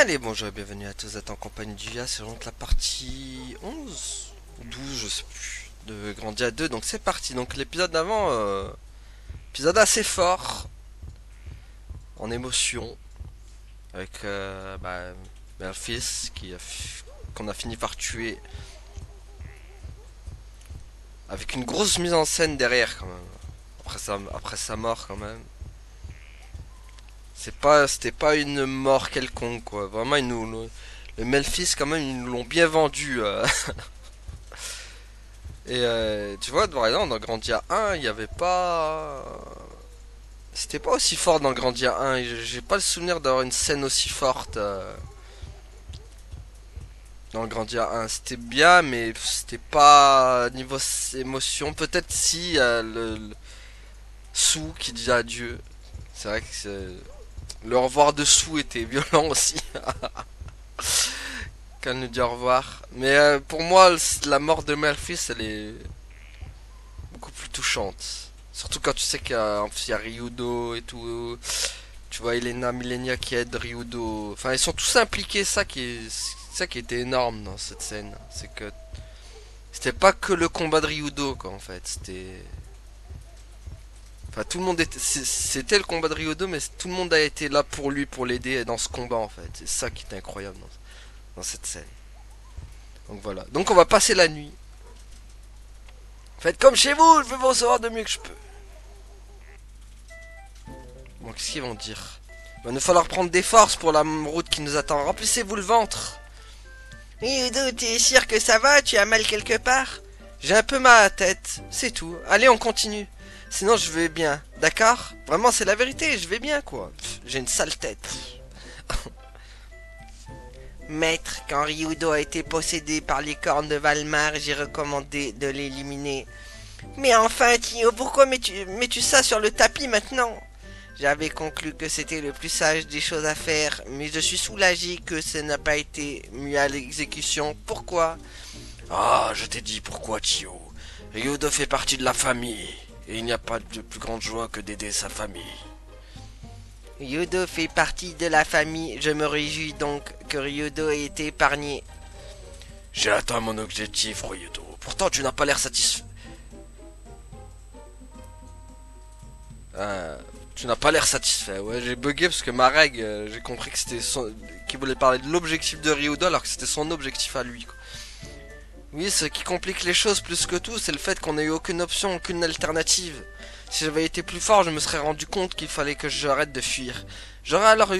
Allez, bonjour et bienvenue à tous, vous êtes en compagnie du VIA, c'est donc la partie 11 ou 12, je sais plus, de Grandia 2, donc c'est parti. Donc l'épisode d'avant, épisode assez fort, en émotion, avec Melfis qu'on a fini par tuer, avec une grosse mise en scène derrière quand même, après sa mort quand même. C'était pas une mort quelconque quoi, vraiment le Melfis quand même, ils nous l'ont bien vendu. Et tu vois, par exemple, dans Grandia 1, il y avait pas. C'était pas aussi fort dans Grandia 1. J'ai pas le souvenir d'avoir une scène aussi forte dans Grandia 1. C'était bien, mais c'était pas niveau émotion. Peut-être si le Sou qui dit adieu. C'est vrai que le au revoir de Sou était violent aussi. Quand elle nous dit au revoir. Mais pour moi, la mort de Melfis, elle est beaucoup plus touchante. Surtout quand tu sais qu'il y a Ryudo et tout. Tu vois Elena, Millenia qui aide Ryudo. Enfin, ils sont tous impliqués. Ça qui était énorme dans cette scène. C'est que c'était pas que le combat de Ryudo, quoi, en fait. Enfin, tout le monde c'était le combat de Ryudo, mais tout le monde a été là pour lui, pour l'aider dans ce combat, en fait. C'est ça qui était incroyable dans cette scène. Donc voilà. Donc on va passer la nuit. Faites comme chez vous, je vais vous recevoir de mieux que je peux. Bon, qu'est-ce qu'ils vont dire? Il va nous falloir prendre des forces pour la route qui nous attend. Remplissez-vous le ventre. Oui, Udo, t'es sûr que ça va? Tu as mal quelque part? J'ai un peu mal à la tête, c'est tout. Allez, on continue. Sinon, je vais bien, d'accord? Vraiment, c'est la vérité, je vais bien, quoi. J'ai une sale tête. Maître, quand Ryudo a été possédé par les cornes de Valmar, j'ai recommandé de l'éliminer. Mais enfin, Tio, pourquoi mets-tu ça sur le tapis maintenant? J'avais conclu que c'était le plus sage des choses à faire, mais je suis soulagé que ça n'a pas été mis à l'exécution. Pourquoi? Ah, je t'ai dit pourquoi, Tio. Ryudo fait partie de la famille, et il n'y a pas de plus grande joie que d'aider sa famille. Ryudo fait partie de la famille, je me réjouis donc que Ryudo ait été épargné. J'ai atteint mon objectif, Ryudo. Pourtant, tu n'as pas l'air satisfait. Tu n'as pas l'air satisfait. Ouais, j'ai bugué parce que ma règle, j'ai compris que qu'il voulait parler de l'objectif de Ryudo alors que c'était son objectif à lui, quoi. Oui, ce qui complique les choses plus que tout, c'est le fait qu'on n'ait eu aucune option, aucune alternative. Si j'avais été plus fort, je me serais rendu compte qu'il fallait que j'arrête de fuir. J'aurais alors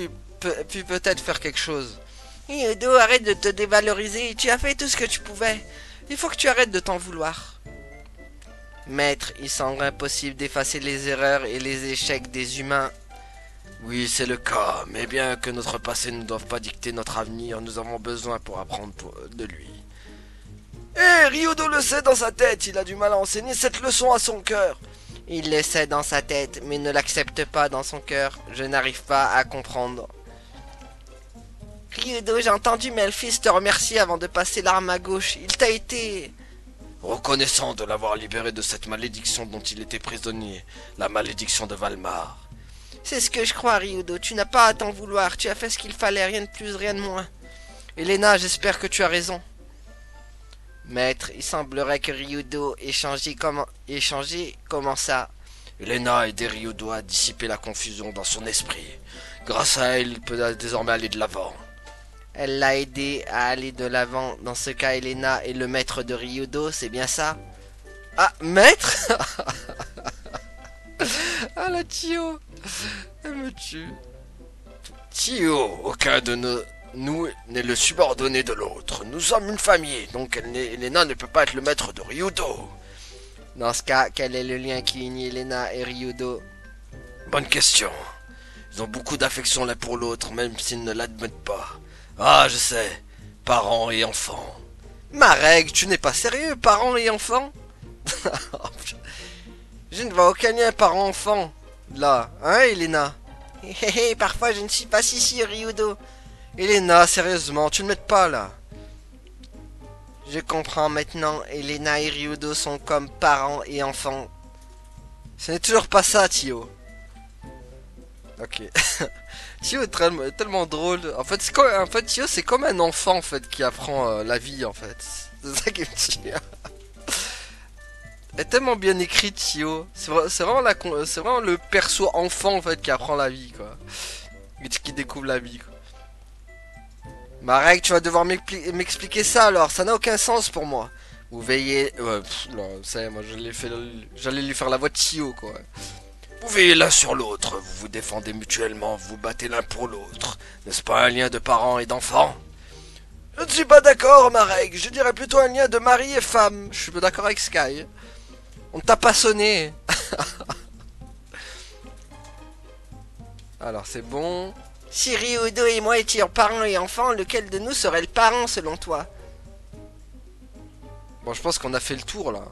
pu peut-être faire quelque chose. Ryudo, arrête de te dévaloriser, tu as fait tout ce que tu pouvais. Il faut que tu arrêtes de t'en vouloir. Maître, il semble impossible d'effacer les erreurs et les échecs des humains. Oui, c'est le cas, mais bien que notre passé ne doive pas dicter notre avenir, nous avons besoin pour apprendre de lui. Eh, Ryudo le sait dans sa tête, il a du mal à enseigner cette leçon à son cœur. Il le sait dans sa tête, mais ne l'accepte pas dans son cœur. Je n'arrive pas à comprendre. Ryudo, j'ai entendu Melfis te remercier avant de passer l'arme à gauche. Il t'a été reconnaissant de l'avoir libéré de cette malédiction dont il était prisonnier, la malédiction de Valmar. C'est ce que je crois, Ryudo. Tu n'as pas à t'en vouloir. Tu as fait ce qu'il fallait, rien de plus, rien de moins. Elena, j'espère que tu as raison. Maître, il semblerait que Ryudo ait changé. Comment ça? Elena a aidé Ryudo à dissiper la confusion dans son esprit. Grâce à elle, il peut désormais aller de l'avant. Elle l'a aidé à aller de l'avant. Dans ce cas, Elena est le maître de Ryudo, c'est bien ça? Ah, maître? Ah, la Tio. Elle me tue. Tio, aucun de nous n'est le subordonné de l'autre. Nous sommes une famille, donc Elena ne peut pas être le maître de Ryudo. Dans ce cas, quel est le lien qui unit Elena et Ryudo? Bonne question. Ils ont beaucoup d'affection l'un pour l'autre, même s'ils ne l'admettent pas. Ah, je sais. Parents et enfants. Marek, tu n'es pas sérieux, parents et enfants? Je ne vois aucun lien parent-enfant. Là, hein, Elena? Hé hé, parfois je ne suis pas si sûr, Ryudo. Elena, sérieusement, tu ne m'aides pas là. Je comprends maintenant, Elena et Ryudo sont comme parents et enfants. Ce n'est toujours pas ça, Tio. Ok. Tio est tellement drôle. En fait, Tio c'est comme un enfant en fait qui apprend la vie en fait. C'est ça qui me tue. Elle est tellement bien écrite, Tio. C'est vraiment c'est vraiment le perso enfant en fait qui apprend la vie quoi. Qui découvre la vie quoi. Marek, tu vas devoir m'expliquer ça alors. Ça n'a aucun sens pour moi. Vous veillez. Ouais, non, ça y est, moi j'allais lui faire la voix de Tio quoi. Vous veillez l'un sur l'autre, vous vous défendez mutuellement, vous vous battez l'un pour l'autre. N'est-ce pas un lien de parents et d'enfants? Je ne suis pas d'accord, Marek. Je dirais plutôt un lien de mari et femme. Je suis pas d'accord avec Sky. On t'a pas sonné. Alors c'est bon. Si Ryudo et moi étions parents et enfants, lequel de nous serait le parent selon toi? Bon, je pense qu'on a fait le tour là.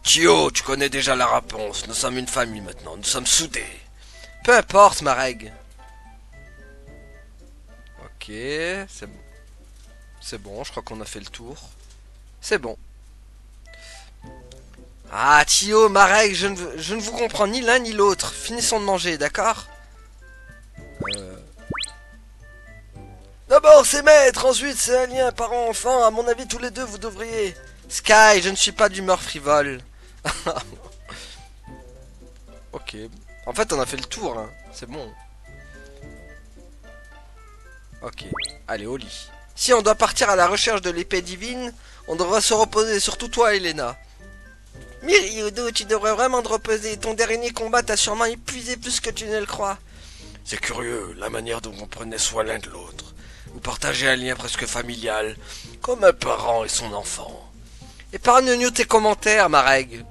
Tio, tu connais déjà la réponse. Nous sommes une famille maintenant. Nous sommes soudés. Peu importe, Mareg. Ok, c'est bon. C'est bon, je crois qu'on a fait le tour. C'est bon. Ah, Tio, Mareg, je ne vous comprends ni l'un ni l'autre. Finissons de manger, d'accord? D'abord, c'est maître. Ensuite, c'est un lien parent-enfant. À mon avis, tous les deux, vous devriez... Sky, je ne suis pas d'humeur frivole. Ok. En fait, on a fait le tour, hein. C'est bon. Ok. Allez, au lit. Si on doit partir à la recherche de l'épée divine, on devra se reposer, surtout toi, Elena. Mais Ryudo, tu devrais vraiment te reposer. Ton dernier combat t'a sûrement épuisé plus que tu ne le crois. C'est curieux, la manière dont vous prenez soin l'un de l'autre. Vous partagez un lien presque familial, comme un parent et son enfant. Épargne-nous tes commentaires, Mareg.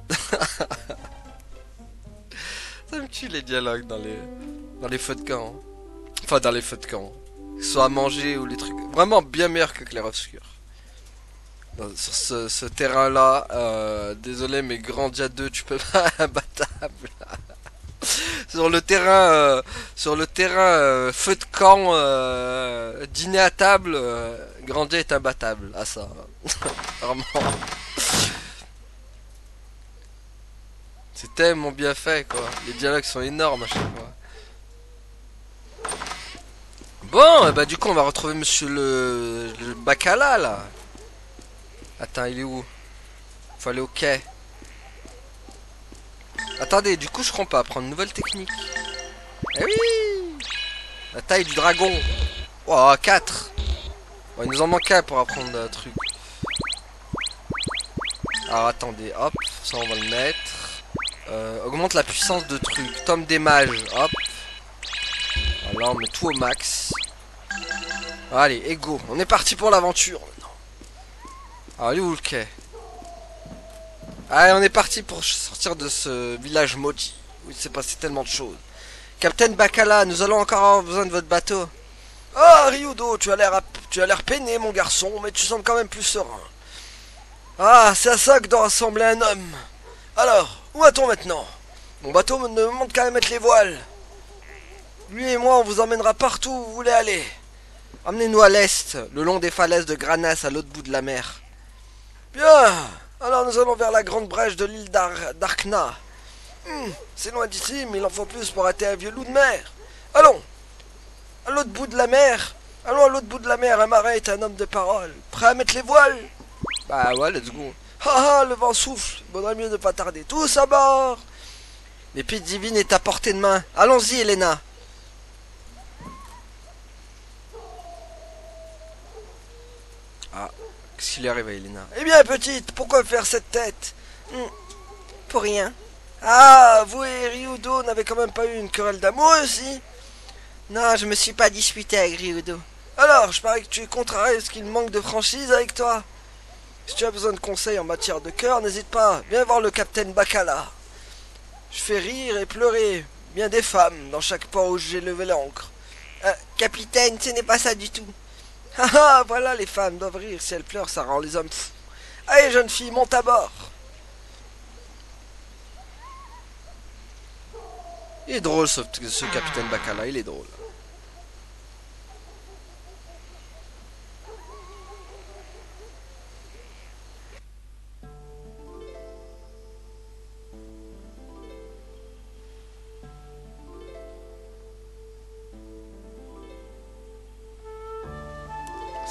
Ça me tue les dialogues dans les feux de camp. Enfin, dans les feux de camp. Que ce soit à manger ou les trucs. Vraiment bien meilleur que Clair Obscur. Sur ce terrain-là, désolé, mais Grandia 2, tu peux pas imbattable. Sur le terrain feu de camp, dîner à table, Grandia est imbattable. Ah ça, vraiment. C'est tellement bien fait, quoi. Les dialogues sont énormes à chaque fois. Bon, bah du coup, on va retrouver monsieur le Bacala, là. Attends, il est où? Faut aller au quai. Attendez, du coup, je comprends pas. Apprendre une nouvelle technique. Eh oui! La taille du dragon. Oh, 4. Bon, il nous en manque un pour apprendre un truc. Alors, attendez, hop. Ça, on va le mettre. Augmente la puissance de truc. Tome des mages, hop. Voilà, on met tout au max. Allez, et go. On est parti pour l'aventure maintenant. Alors, il est où le quai? Allez, on est parti pour sortir de ce village maudit où il s'est passé tellement de choses. Capitaine Bacala, nous allons encore avoir besoin de votre bateau. Ah, Ryudo, tu as l'air peiné, mon garçon, mais tu sembles quand même plus serein. Ah, c'est à ça que doit ressembler un homme. Alors, où va-t-on maintenant? Mon bateau me demande quand même mettre les voiles. Lui et moi, on vous emmènera partout où vous voulez aller. Emmenez-nous à l'est, le long des falaises de Granas à l'autre bout de la mer. Bien, alors nous allons vers la grande brèche de l'île d'Arkna. C'est loin d'ici, mais il en faut plus pour arrêter un vieux loup de mer. Allons, à l'autre bout de la mer. Allons à l'autre bout de la mer, un marin est un homme de parole. Prêt à mettre les voiles? Bah ouais, let's go. Ah ah, le vent souffle, il vaudrait mieux ne pas tarder. Tous à bord. L'épée divine est à portée de main. Allons-y, Elena. Ah, qu'est-ce qu'il lui arrive à Elena? Eh bien, petite, pourquoi faire cette tête? Pour rien. Ah, vous et Ryudo n'avez quand même pas eu une querelle d'amour aussi? Non, je me suis pas disputé avec Ryudo. Alors, je parie que tu es contrarié parce qu'il manque de franchise avec toi. Si tu as besoin de conseils en matière de cœur, n'hésite pas. Viens voir le capitaine Bacala. Je fais rire et pleurer bien des femmes dans chaque port où j'ai levé l'ancre. Capitaine, ce n'est pas ça du tout. Ah ah, voilà, les femmes doivent rire. Si elles pleurent, ça rend les hommes fous. Allez, jeune fille, monte à bord. Il est drôle ce capitaine Bacala, il est drôle.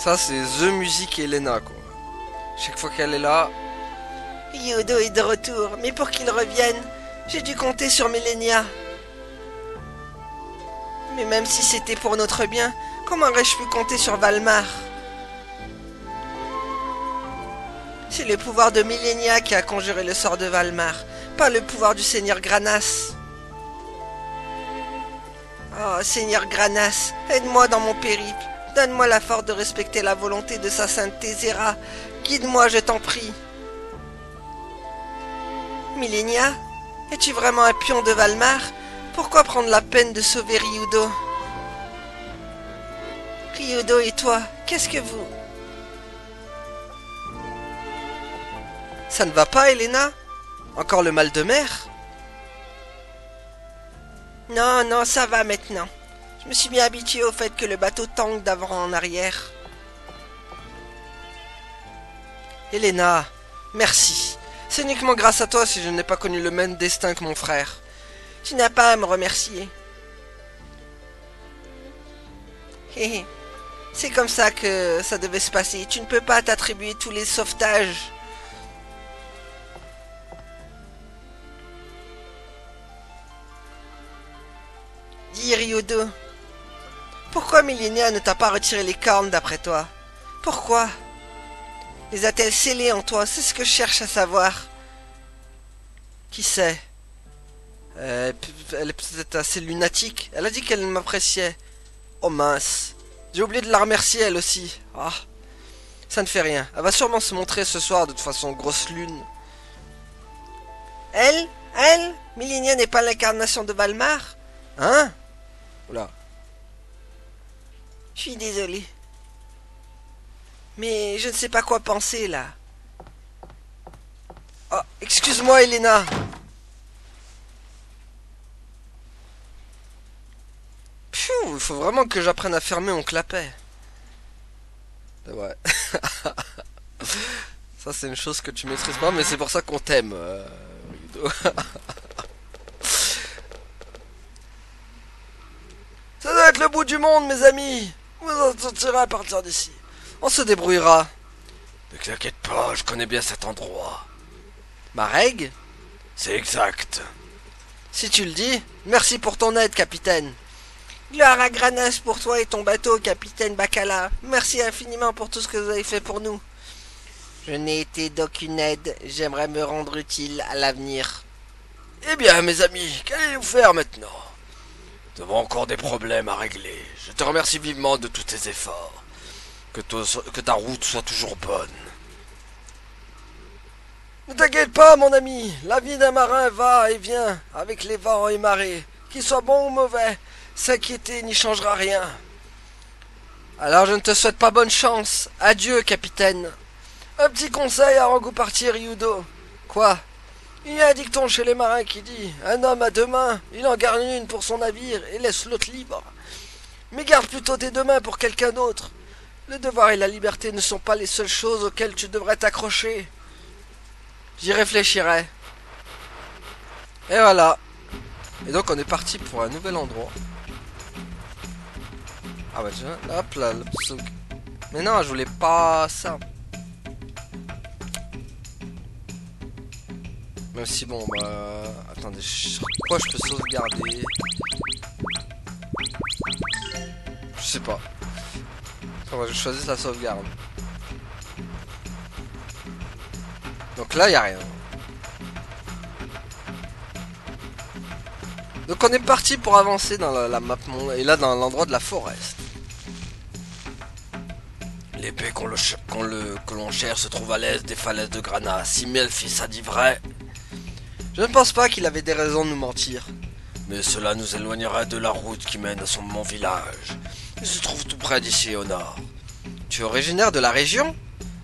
Ça, c'est The Music Elena, quoi. Chaque fois qu'elle est là... Ryudo est de retour, mais pour qu'il revienne, j'ai dû compter sur Millenia. Mais même si c'était pour notre bien, comment aurais-je pu compter sur Valmar? C'est le pouvoir de Millenia qui a conjuré le sort de Valmar, pas le pouvoir du Seigneur Granas. Oh, Seigneur Granas, aide-moi dans mon périple. Donne-moi la force de respecter la volonté de sa sainteté Zera. Guide-moi, je t'en prie. Millenia, es-tu vraiment un pion de Valmar? Pourquoi prendre la peine de sauver Ryudo? Ryudo et toi, qu'est-ce que vous... Ça ne va pas, Elena? Encore le mal de mer? Non, non, ça va maintenant. Je me suis bien habitué au fait que le bateau tangue d'avant en arrière. Elena, merci. C'est uniquement grâce à toi si je n'ai pas connu le même destin que mon frère. Tu n'as pas à me remercier. Hé hé. C'est comme ça que ça devait se passer. Tu ne peux pas t'attribuer tous les sauvetages. Dis Ryudo, pourquoi Millenia ne t'a pas retiré les cornes d'après toi? Pourquoi? Les a-t-elle scellées en toi? C'est ce que je cherche à savoir. Qui sait? Elle est peut-être assez lunatique. Elle a dit qu'elle m'appréciait. Oh mince. J'ai oublié de la remercier elle aussi. Ah. Ça ne fait rien. Elle va sûrement se montrer ce soir de toute façon, grosse lune. Elle? Elle? Millenia n'est pas l'incarnation de Valmar? Hein? Oula. Je suis désolé. Mais je ne sais pas quoi penser là. Oh, excuse-moi Elena. Pfiou, il faut vraiment que j'apprenne à fermer mon clapet. Ouais. Ça c'est une chose que tu maîtrises pas, mais c'est pour ça qu'on t'aime. Ça doit être le bout du monde, mes amis. Vous en sortirez à partir d'ici. On se débrouillera. Ne t'inquiète pas, je connais bien cet endroit. Mareg? C'est exact. Si tu le dis, merci pour ton aide, capitaine. Gloire à Granas pour toi et ton bateau, capitaine Bacala. Merci infiniment pour tout ce que vous avez fait pour nous. Je n'ai été d'aucune aide. J'aimerais me rendre utile à l'avenir. Eh bien, mes amis, qu'allez-vous faire maintenant? Nous avons encore des problèmes à régler. Je te remercie vivement de tous tes efforts. Que ta route soit toujours bonne. Ne t'inquiète pas, mon ami. La vie d'un marin va et vient avec les vents et marées. Qu'ils soient bons ou mauvais, s'inquiéter n'y changera rien. Alors je ne te souhaite pas bonne chance. Adieu, capitaine. Un petit conseil avant que vous partiez, Ryudo. Quoi? Il y a un dicton chez les marins qui dit: un homme a deux mains, il en garde une pour son navire et laisse l'autre libre. Mais garde plutôt tes deux mains pour quelqu'un d'autre. Le devoir et la liberté ne sont pas les seules choses auxquelles tu devrais t'accrocher. J'y réfléchirai. Et voilà. Et donc on est parti pour un nouvel endroit. Ah bah tiens, hop là. Mais non, je voulais pas ça. Même si bon bah... Attendez, quoi je peux sauvegarder? Je sais pas. Attends, je choisis la sauvegarde. Donc là, il n'y a rien. Donc on est parti pour avancer dans la map monde. Et là, dans l'endroit de la forêt. L'épée que l'on cherche se trouve à l'est des falaises de Grana. Si Melfi a dit vrai... Je ne pense pas qu'il avait des raisons de nous mentir. Mais cela nous éloignerait de la route qui mène à mon village. Il se trouve tout près d'ici au nord. Tu es originaire de la région?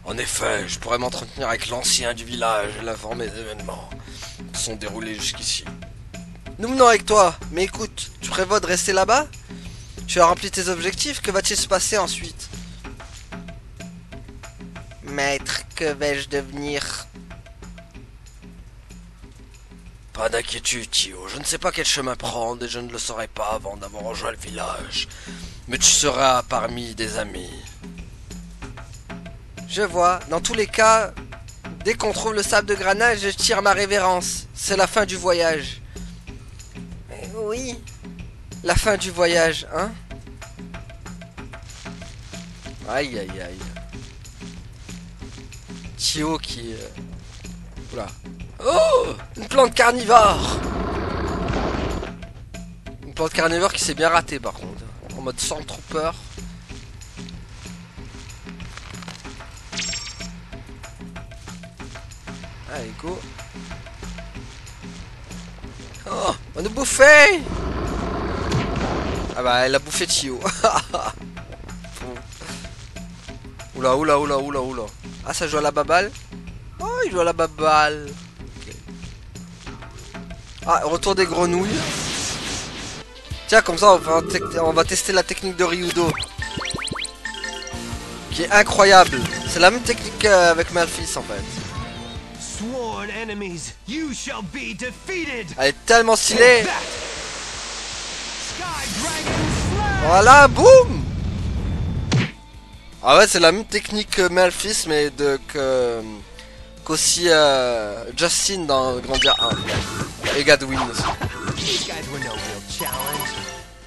En effet, je pourrais m'entretenir avec l'ancien du village et l'informer des événements qui sont déroulés jusqu'ici. Nous venons avec toi, mais écoute, tu prévois de rester là-bas? Tu as rempli tes objectifs, que va-t-il se passer ensuite? Maître, que vais-je devenir? Pas d'inquiétude, Tio. Je ne sais pas quel chemin prendre et je ne le saurai pas avant d'avoir rejoint le village. Mais tu seras parmi des amis. Je vois. Dans tous les cas, dès qu'on trouve le sable de Grana, je tire ma révérence. C'est la fin du voyage. Oui. La fin du voyage, hein? Aïe aïe aïe. Tio qui... Oula. Oh! Une plante carnivore! Une plante carnivore qui s'est bien ratée par contre. En mode Stormtrooper. Allez, go. Oh! On nous bouffer! Ah bah, elle a bouffé Tio. Oula, oula, oula, oula, oula. Ah, ça joue à la baballe? Oh, il joue à la baballe. Okay. Ah, retour des grenouilles. Tiens, comme ça, on va tester la technique de Ryudo. Qui est incroyable. C'est la même technique avec Malphys, en fait. Elle est tellement stylée. Voilà, boum. Ah ouais, c'est la même technique que Malphys, mais qu'aussi Justin dans Grandia 1. Et Gadwin aussi.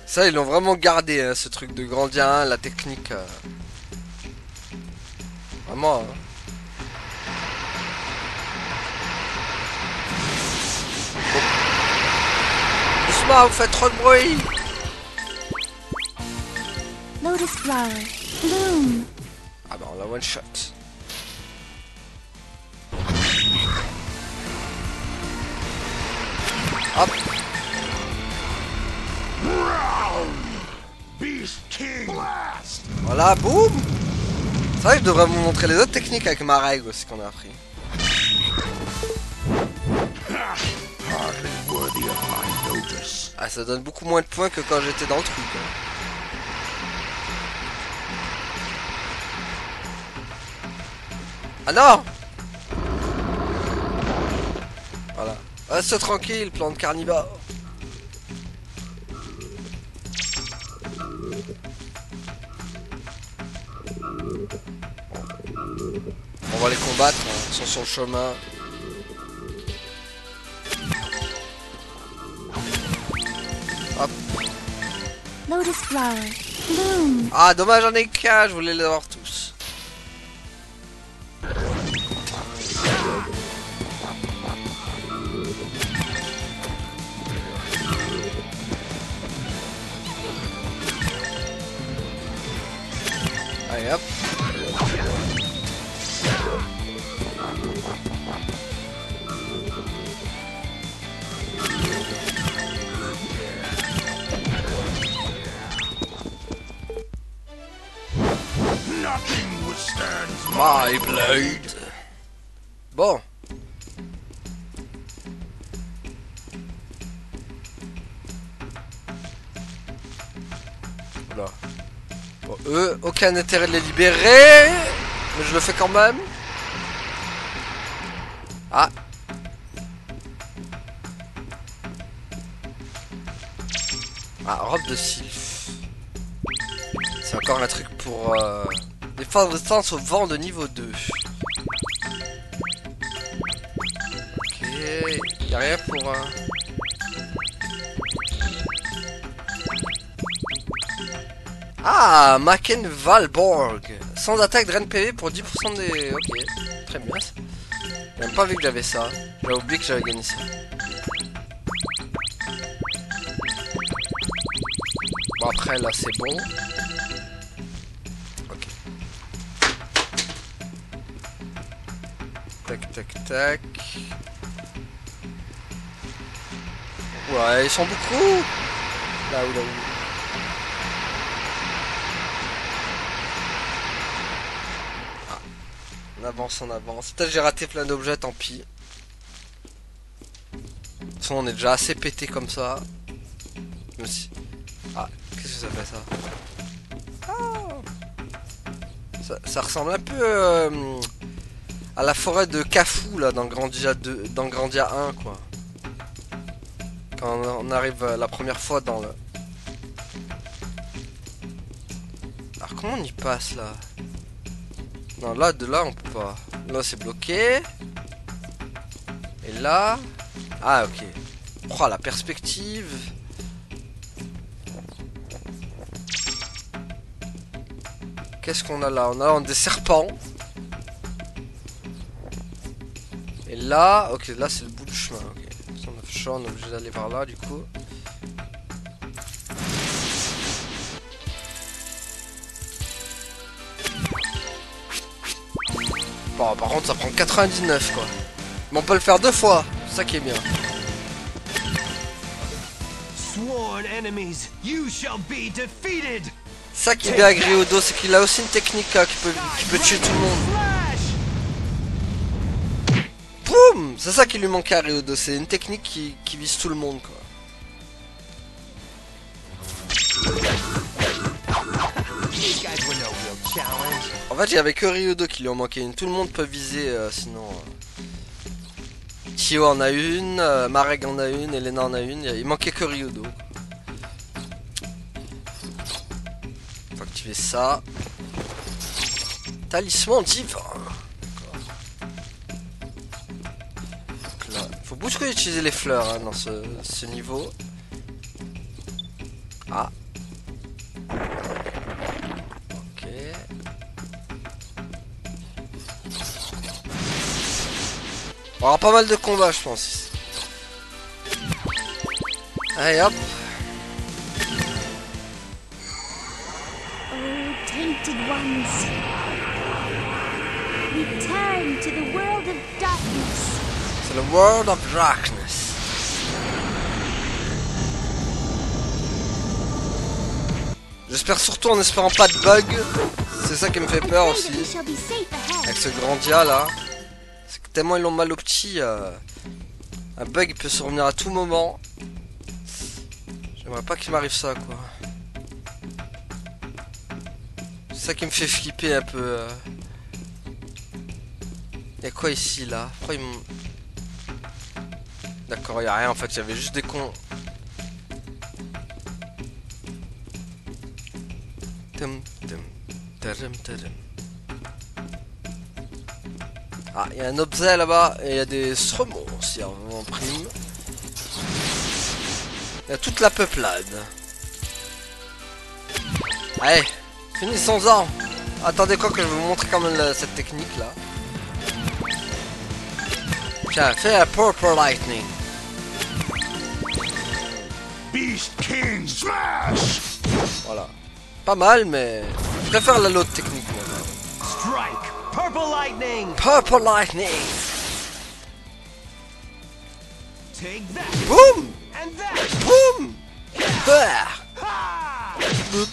Ça, ils l'ont vraiment gardé, hein, ce truc de Grandia 1, la technique. Vraiment. Hein. Doucement, vous faites trop de bruit. Lotus flower, bloom. Ah bah on la one shot. Hop. Voilà, boum. C'est vrai que je devrais vous montrer les autres techniques avec ma règle aussi qu'on a appris. Ah, ça donne beaucoup moins de points que quand j'étais dans le truc. Hein. Ah non! Voilà. Reste tranquille, plante carnivore. On va les combattre, hein. Ils sont sur le chemin. Hop. Lotus flower, bloom. Ah, dommage, j'en ai qu'un, je voulais les avoir tous. Allez, hop. My blade. Bon. Oula. Bon, eux, aucun intérêt de les libérer. Mais je le fais quand même. Ah. Ah, robe de sylph. C'est encore un truc pour... défendre résistance au vent de niveau 2. Ok, y'a rien pour... Ah, Maken Valborg. Sans attaque, drain PV pour 10% des... Ok, très bien. J'ai même pas vu que j'avais ça. J'avais oublié que j'avais gagné ça. Bon, après, là, c'est bon. Ok. Tac, tac, tac. Ouais, ils sont beaucoup. Là où, là où. Ah. On avance, on avance. Peut-être j'ai raté plein d'objets, tant pis. De toute façon, on est déjà assez pété comme ça. Même si... Ah, qu'est-ce que ça fait ça? Ah, ça ressemble un peu à la forêt de Cafou là dans Grandia 2, dans Grandia 1 quoi. Quand on arrive la première fois dans le... Alors comment on y passe là? Non, là, de là, on peut pas. Là, c'est bloqué. Et là... Ah, ok. Oh, la perspective. Qu'est-ce qu'on a là? On a des serpents. Et là... Ok, là, c'est le bout du chemin. Ok. Si on a fait chaud, on est obligé d'aller par là, du coup. Bon, par contre, ça prend 99, quoi. Mais on peut le faire 2 fois. C'est ça qui est bien. Sworn enemies, you shall be defeated. Ça qui est bien avec Ryodo, c'est qu'il a aussi une technique qui peut tuer tout le monde. Boum! C'est ça qui lui manquait à Ryodo, c'est une technique qui vise tout le monde, quoi. En fait, il y avait que Ryodo qui lui en manquait une. Tout le monde peut viser, sinon... Chio en a une, Mareg en a une, Elena en a une. Il manquait que Ryodo. Faut activer ça. Talisman divin. D'accord. Faut beaucoup utiliser les fleurs hein, dans ce niveau. Ah. Ok. On aura pas mal de combats, je pense. Allez, hop. Oh, tainted ones. Return to the world of darkness. C'est le World of Darkness. J'espère surtout en espérant pas de bug. C'est ça qui me fait peur aussi. We shall be safe ahead. Avec ce Grandia là. C'est que tellement ils l'ont mal au petit. Un bug il peut survenir à tout moment. J'aimerais pas qu'il m'arrive ça quoi. C'est ça qui me fait flipper un peu. Y'a quoi ici là? Pourquoi ils m'ont... D'accord, y'a rien en fait, y'avait juste des cons. Ah, il y a un objet là-bas et il y a des saumons aussi en prime. Il y a toute la peuplade. Allez, finissons-en. Attendez quoi que je vais vous montrer quand même cette technique là. Tiens, fais un Purple Lightning. Beast King Smash. Voilà. Pas mal, mais je préfère l'autre technique moi. Strike. Purple lightning. Purple Lightning. Take that. Boum. And that. Boum. Bah. Ha! Boum.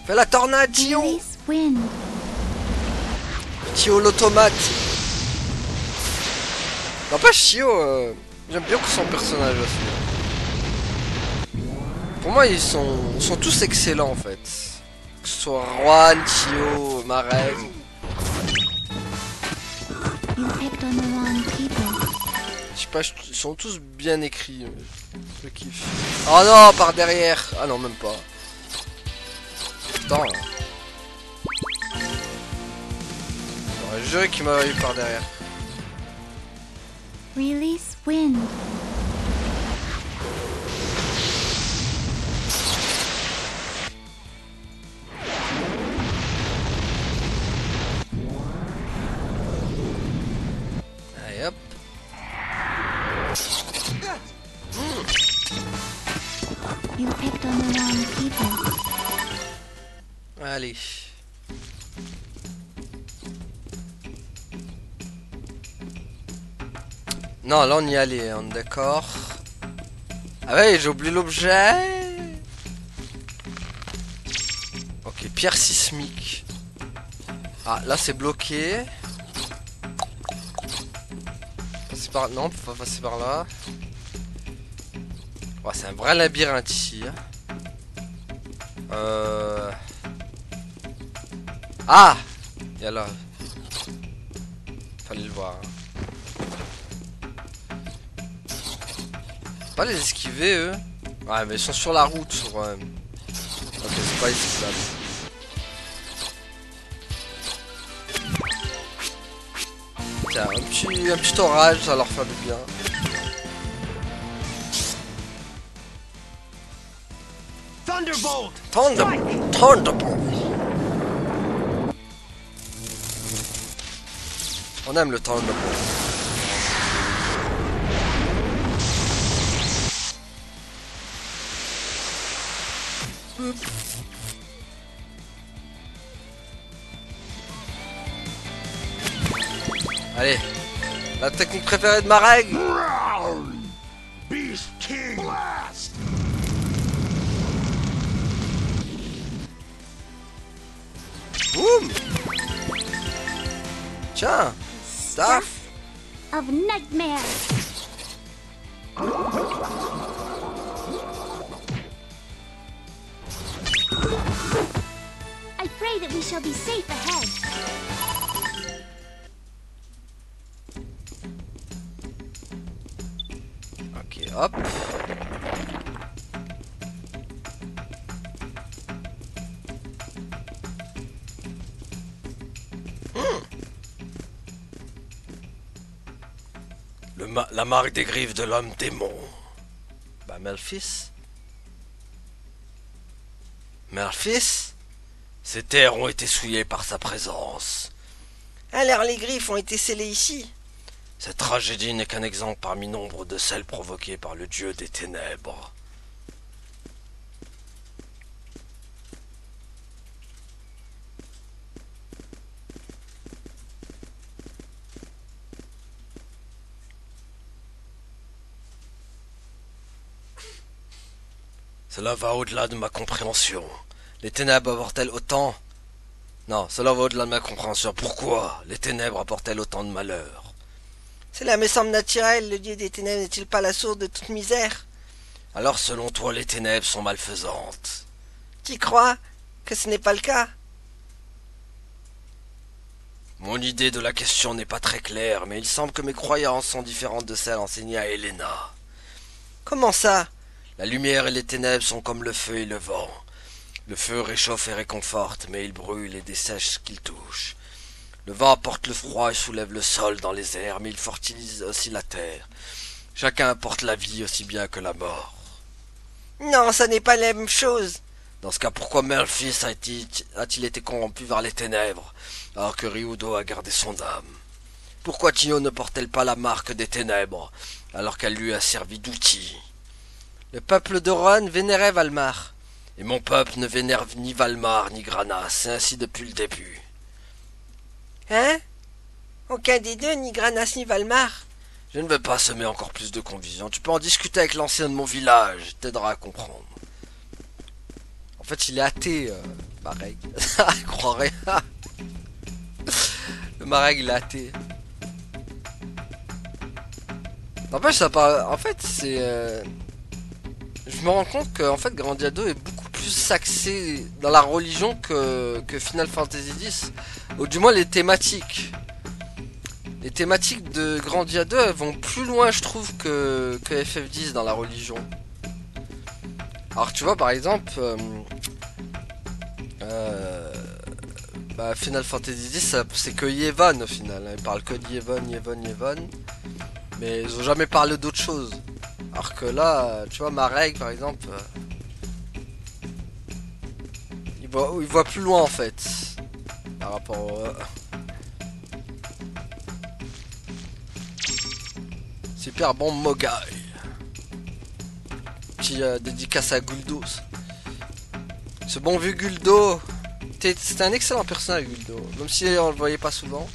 Fais la tornade, Tio. Release wind. Tio l'automate. N'empêche, Tio, j'aime bien son personnage aussi. Pour moi, ils sont tous excellents en fait. Que ce soit Juan, Tio, Marez. You picked on the wrong people. Je sais pas, ils sont tous bien écrits. Je kiffe. Oh non, par derrière. Ah non, même pas. Putain. J'aurais juré qu'il m'aurait eu par derrière. Release wind. Allez hop. You picked on the wrong people. Allez. Non, là on y allait, on est d'accord. Ah ouais, j'ai oublié l'objet. Ok, pierre sismique. Ah, là c'est bloqué. Passer par... Non, on peut pas passer par là. Ouais, c'est un vrai labyrinthe ici. Hein. Ah, il y a là. Fallait le voir. Hein. Pas les esquiver eux. Ouais mais ils sont sur la route quand même. Ok, c'est pas ici là. Tiens, un petit orage, ça leur fait du bien. Thunderbolt! Thunderbolt. On aime le Thunderbolt. Allez, la technique préférée de ma règle. Beast King Blast! Boum. Tiens, Staff. Of nightmare. I pray that we shall be safe ahead. Ok, hop. La marque des griffes de l'homme démon. Bah, Melphis. Melphis? Ces terres ont été souillées par sa présence. Alors les griffes ont été scellées ici? Cette tragédie n'est qu'un exemple parmi nombre de celles provoquées par le dieu des ténèbres. Cela va au-delà de ma compréhension. Les ténèbres apportent-elles autant? Non, cela va au-delà de ma compréhension. Pourquoi les ténèbres apportent-elles autant de malheur? Cela me semble naturel, le dieu des ténèbres n'est-il pas la source de toute misère? Alors selon toi les ténèbres sont malfaisantes? Tu crois que ce n'est pas le cas? Mon idée de la question n'est pas très claire, mais il semble que mes croyances sont différentes de celles enseignées à Helena. Comment ça? La lumière et les ténèbres sont comme le feu et le vent. Le feu réchauffe et réconforte, mais il brûle et dessèche ce qu'il touche. Le vent apporte le froid et soulève le sol dans les airs, mais il fortilise aussi la terre. Chacun apporte la vie aussi bien que la mort. Non, ça n'est pas la même chose. Dans ce cas, pourquoi Melphis a-t-il été corrompu vers les ténèbres, alors que Ryudo a gardé son âme? Pourquoi Tio ne porte-t-elle pas la marque des ténèbres, alors qu'elle lui a servi d'outil? Le peuple de Rohan vénérait Valmar. Et mon peuple ne vénère ni Valmar ni Granas, c'est ainsi depuis le début. Hein? Aucun des deux, ni Granas ni Valmar? Je ne veux pas semer encore plus de confusion. Tu peux en discuter avec l'ancien de mon village, t'aidera à comprendre. En fait, il est athée, Mareg. Je croirais. Le Mareg, il est athée. N'empêche, ça parle. En fait, c'est. Je me rends compte que en fait, Grandia 2 est beaucoup plus axé dans la religion que Final Fantasy X. Ou du moins les thématiques. Les thématiques de Grandia 2 elles vont plus loin, je trouve, que FF10 dans la religion. Alors, tu vois, par exemple. Final Fantasy X, c'est que Yevon au final. Ils parlent que de Yevon. Mais ils ont jamais parlé d'autre chose. Alors que là, tu vois, ma règle par exemple, il voit plus loin en fait. Par rapport au. Super bon Mogai. Petit dédicace à Guldo. Ce bon vieux Guldo. C'était un excellent personnage, Guldo. Même si on le voyait pas souvent.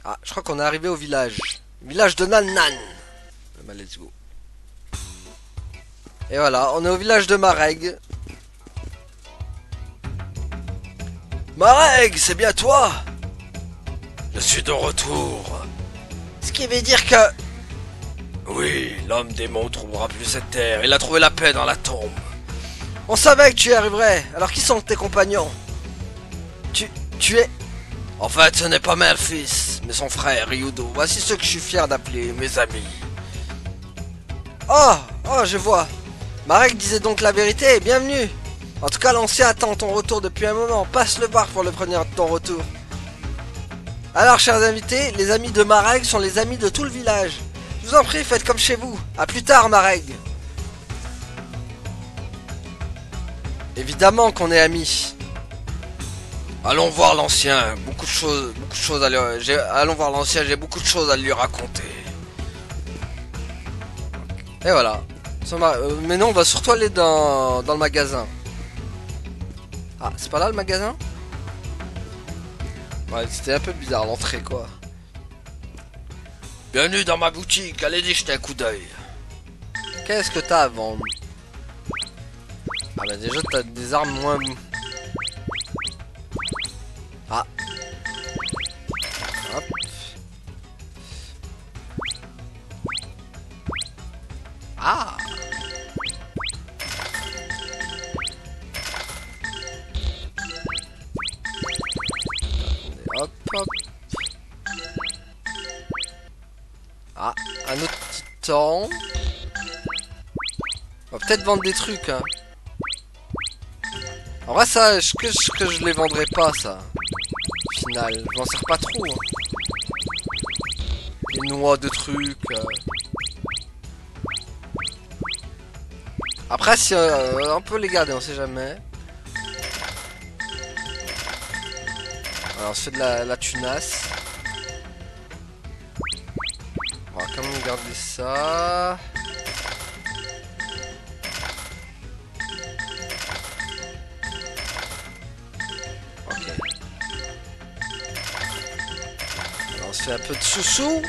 Ah, je crois qu'on est arrivé au village. Village de Nan-Nan. Bah, let's go. Et voilà, on est au village de Mareg. Mareg, c'est bien toi? Je suis de retour. Ce qui veut dire que... Oui, l'homme démon trouvera plus cette terre. Il a trouvé la paix dans la tombe. On savait que tu y arriverais. Alors qui sont tes compagnons? Tu es... En fait, ce n'est pas Melphis, mais son frère Ryudo. Voici ceux que je suis fier d'appeler mes amis. Oh, je vois. Marek disait donc la vérité et bienvenue. En tout cas, l'ancien attend ton retour depuis un moment. Passe le bar pour le prévenir de ton retour. Alors, chers invités, les amis de Marek sont les amis de tout le village. Je vous en prie, faites comme chez vous. A plus tard, Marek. Évidemment qu'on est amis. Allons voir l'ancien. Beaucoup de choses à lui... Allons voir l'ancien, j'ai beaucoup de choses à lui raconter. Et voilà. Mais non, on va surtout aller dans le magasin. Ah, c'est pas là le magasin? Ouais, c'était un peu bizarre l'entrée quoi. Bienvenue dans ma boutique, allez y jeter un coup d'œil. Qu'est-ce que t'as à vendre? Ah bah déjà t'as des armes moins... Ah. Hop. Ah. Hop hop. Ah, un autre petit temps. On va peut-être vendre des trucs hein. En vrai ça, que je les vendrai pas ça. Au final, je m'en sers pas trop hein. Les noix de trucs Après si on peut les garder, on sait jamais. Alors on se fait de la tunasse. On va quand même garder ça. Ok. Alors on se fait un peu de sous-sous.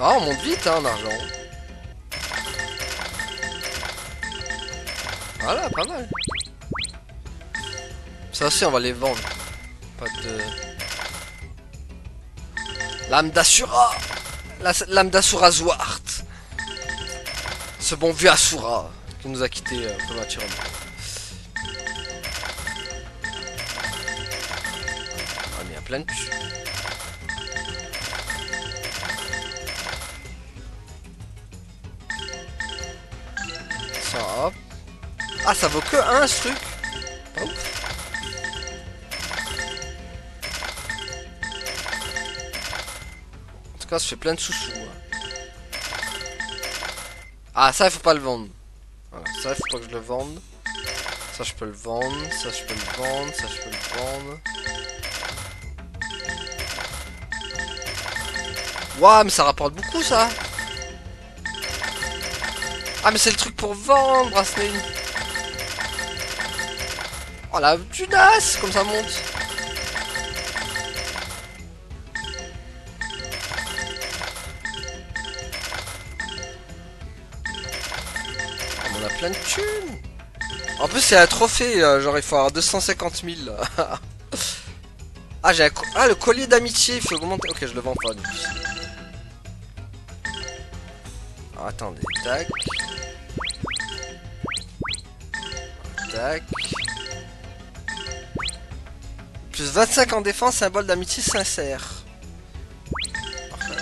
Ah, on monte vite hein, en argent. Voilà, pas mal. Ça aussi, on va les vendre. Pas de... L'âme d'Asura. L'âme d'Asura Zwart. Ce bon vieux Asura qui nous a quittés prématurément. Ah, mais il y a plein de cul. Ça, hop. Ah, ça vaut que 1 ce truc. Pas ouf. En tout cas, ça fait plein de sous-sous. Ah, ça, il faut pas le vendre. Voilà, ça, il faut pas que je le vende. Ça, je peux le vendre. Ça, je peux le vendre. Ça, je peux le vendre. Waouh, mais ça rapporte beaucoup, ça. Ah, mais c'est le truc pour vendre, Brasseline. Oh la tunasse, comme ça monte. Oh, on a plein de thunes. En plus c'est un trophée, genre il faut avoir 250 000. Ah j'ai un... le collier d'amitié, il faut augmenter. Ok, je le vends pas du coup. Alors, attendez, tac. Tac. Plus 25 en défense, symbole d'amitié sincère. Parfait.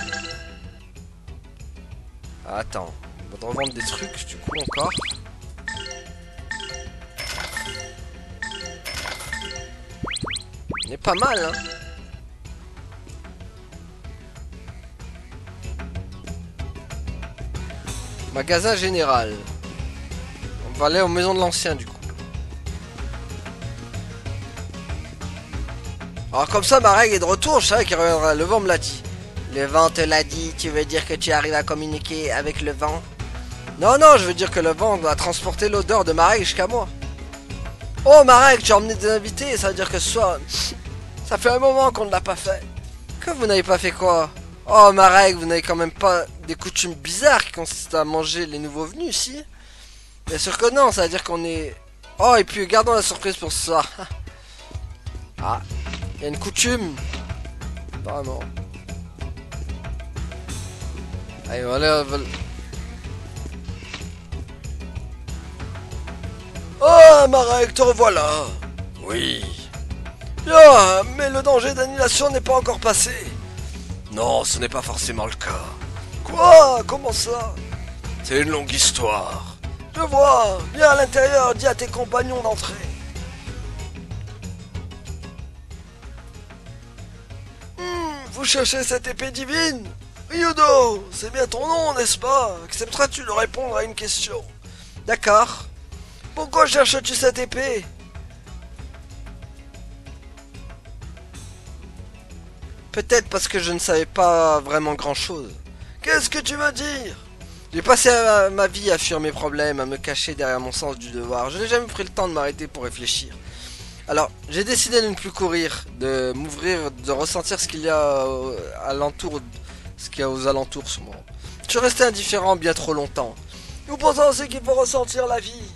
Ah, attends, on va revendre des trucs du coup encore. Il est pas mal hein. Magasin général. On va aller aux maisons de l'ancien du coup. Alors comme ça, Marek est de retour, je savais qu'il reviendra, le vent me l'a dit. Le vent te l'a dit, tu veux dire que tu arrives à communiquer avec le vent? Non, non, je veux dire que le vent doit transporter l'odeur de Marek jusqu'à moi. Oh Marek, tu as emmené des invités, ça veut dire que ce soir... Ça fait un moment qu'on ne l'a pas fait. Que vous n'avez pas fait quoi? Oh Marek, vous n'avez quand même pas des coutumes bizarres qui consistent à manger les nouveaux venus, si? Bien sûr que non, ça veut dire qu'on est... Oh, et puis gardons la surprise pour ce soir. Ah, il y a une coutume. Apparemment. Allez, voilà. Oh, Marek, te revoilà. Oui. Ah, mais le danger d'annulation n'est pas encore passé. Non, ce n'est pas forcément le cas. Quoi? Comment ça? C'est une longue histoire. Je vois. Viens à l'intérieur, dis à tes compagnons d'entrer. Vous cherchez cette épée divine? Ryudo, c'est bien ton nom, n'est-ce pas? Accepteras-tu de répondre à une question? D'accord. Pourquoi cherches-tu cette épée? Peut-être parce que je ne savais pas vraiment grand-chose. Qu'est-ce que tu veux dire? J'ai passé ma vie à fuir mes problèmes, à me cacher derrière mon sens du devoir. Je n'ai jamais pris le temps de m'arrêter pour réfléchir. Alors, j'ai décidé de ne plus courir, de m'ouvrir, de ressentir ce qu'il y a ce qu'il y a aux alentours ce moment. Je suis resté indifférent bien trop longtemps. Nous pensons c'est qu'il faut ressentir la vie.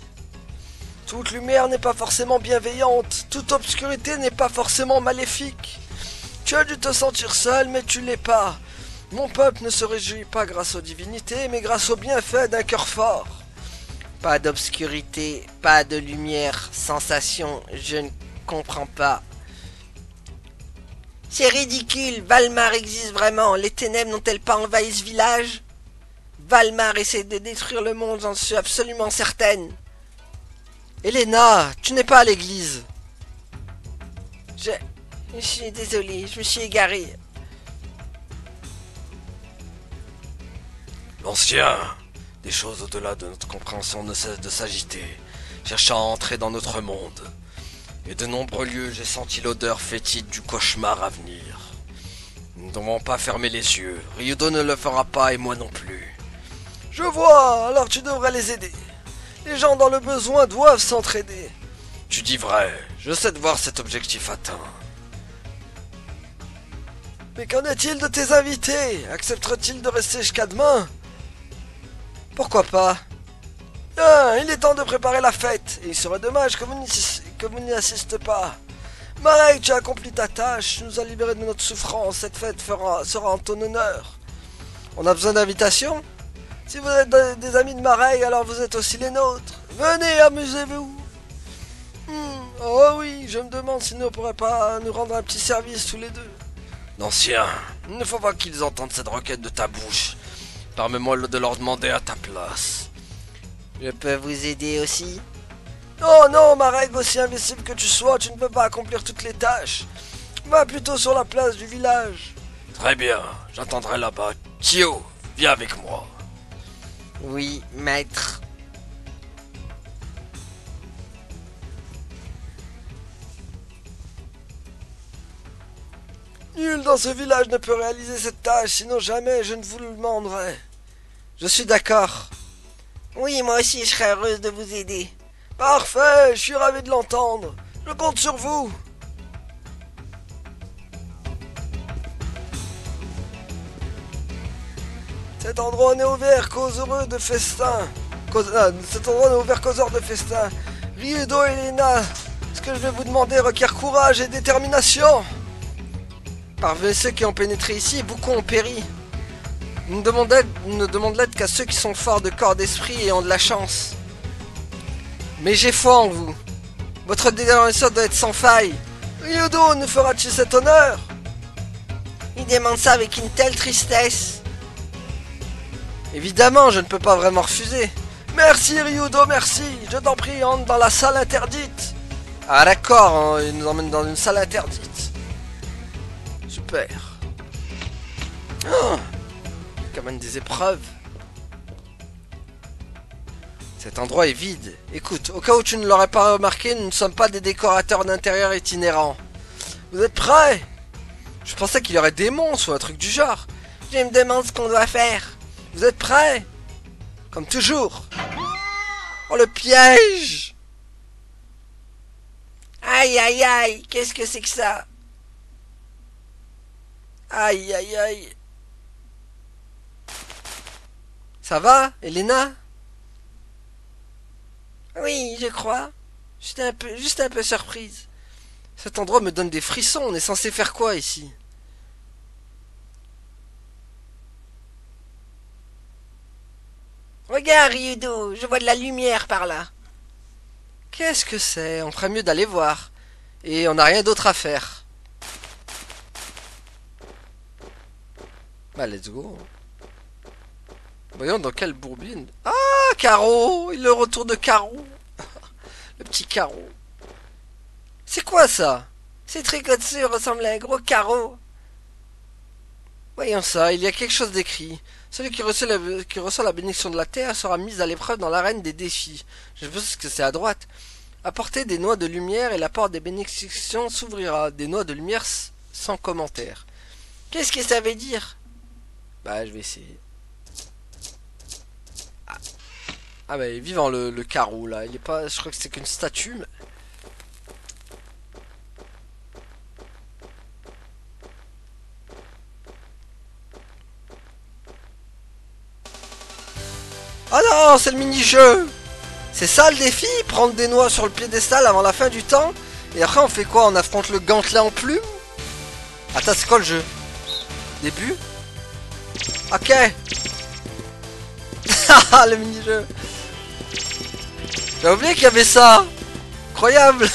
Toute lumière n'est pas forcément bienveillante, toute obscurité n'est pas forcément maléfique. Tu as dû te sentir seul, mais tu l'es pas. Mon peuple ne se réjouit pas grâce aux divinités, mais grâce au bienfait d'un cœur fort. Pas d'obscurité, pas de lumière, sensation, je ne comprends pas. C'est ridicule, Valmar existe vraiment, les ténèbres n'ont-elles pas envahi ce village? Valmar essaie de détruire le monde, j'en suis absolument certaine. Elena, tu n'es pas à l'église. Je suis désolée, je me suis égarée. L'ancien, des choses au-delà de notre compréhension ne cessent de s'agiter, cherchant à entrer dans notre monde. Et de nombreux lieux, j'ai senti l'odeur fétide du cauchemar à venir. Nous ne devons pas fermer les yeux. Ryudo ne le fera pas et moi non plus. Je vois, alors tu devrais les aider. Les gens dans le besoin doivent s'entraider. Tu dis vrai, je sais de voir cet objectif atteint. Mais qu'en est-il de tes invités? Accepteraient-ils de rester jusqu'à demain? Pourquoi pas? Ah, il est temps de préparer la fête, et il serait dommage que vous n'y assistez pas. Marek, tu as accompli ta tâche, tu nous as libérés de notre souffrance, cette fête sera en ton honneur. On a besoin d'invitation? Si vous êtes des amis de Marek, alors vous êtes aussi les nôtres. Venez, amusez-vous. Oh oui, je me demande si nous ne pourrions pas nous rendre un petit service tous les deux. L'ancien, il ne faut pas qu'ils entendent cette requête de ta bouche. Permets-moi de leur demander à ta place. Je peux vous aider aussi? Oh non, Marek, aussi imbécile que tu sois, tu ne peux pas accomplir toutes les tâches. Va plutôt sur la place du village. Très bien, j'attendrai là-bas. Kyo, viens avec moi. Oui, maître. Nul dans ce village ne peut réaliser cette tâche, sinon jamais je ne vous le demanderai. Je suis d'accord. Oui, moi aussi je serais heureuse de vous aider. Parfait, je suis ravi de l'entendre. Je compte sur vous. Cet endroit n'est ouvert qu'aux heureux de festin. Cet endroit n'est ouvert qu'aux heures de festin. Ryudo et Elena, ce que je vais vous demander requiert courage et détermination. Parmi ceux qui ont pénétré ici, beaucoup ont péri. Nous ne demandons l'aide qu'à ceux qui sont forts de corps d'esprit et ont de la chance. Mais j'ai foi en vous. Votre détermination doit être sans faille. Ryudo, nous fera-t-il cet honneur? Il demande ça avec une telle tristesse. Évidemment, je ne peux pas vraiment refuser. Merci Ryudo, merci. Je t'en prie, entre dans la salle interdite. Ah d'accord, hein, il nous emmène dans une salle interdite. Super. Oh, quand même des épreuves. Cet endroit est vide. Écoute, au cas où tu ne l'aurais pas remarqué, nous ne sommes pas des décorateurs d'intérieur itinérants. Vous êtes prêts? Je pensais qu'il y aurait des monstres ou un truc du genre. Je me demande ce qu'on doit faire. Vous êtes prêts? Comme toujours. Oh, le piège! Aïe, aïe, aïe, qu'est-ce que c'est que ça? Aïe, aïe, aïe. Ça va, Elena? Oui, je crois. J'étais juste un peu surprise. Cet endroit me donne des frissons. On est censé faire quoi ici? Regarde, Ryudo, je vois de la lumière par là. Qu'est-ce que c'est? On ferait mieux d'aller voir. Et on n'a rien d'autre à faire. Bah let's go. Voyons dans quelle bourbine. Ah, Caro. Le retour de Caro. Le petit Caro. C'est quoi ça? Ces tricots ressemblent à un gros carreau. Voyons ça, il y a quelque chose d'écrit. Celui qui reçoit la bénédiction de la terre sera mis à l'épreuve dans l'arène des défis. Je pense que c'est à droite. Apportez des noix de lumière et la porte des bénédictions s'ouvrira. Des noix de lumière sans commentaire. Qu'est-ce que ça veut dire? Bah, je vais essayer. Ah bah, vivant le carreau là. Il est pas. Je crois que c'est qu'une statue. Mais... oh non, c'est le mini-jeu. C'est ça le défi? Prendre des noix sur le piédestal avant la fin du temps? Et après on fait quoi? On affronte le gantelet en plume? Attends, c'est quoi le jeu? Début? Ok. Haha, le mini-jeu. J'ai oublié qu'il y avait ça. Incroyable.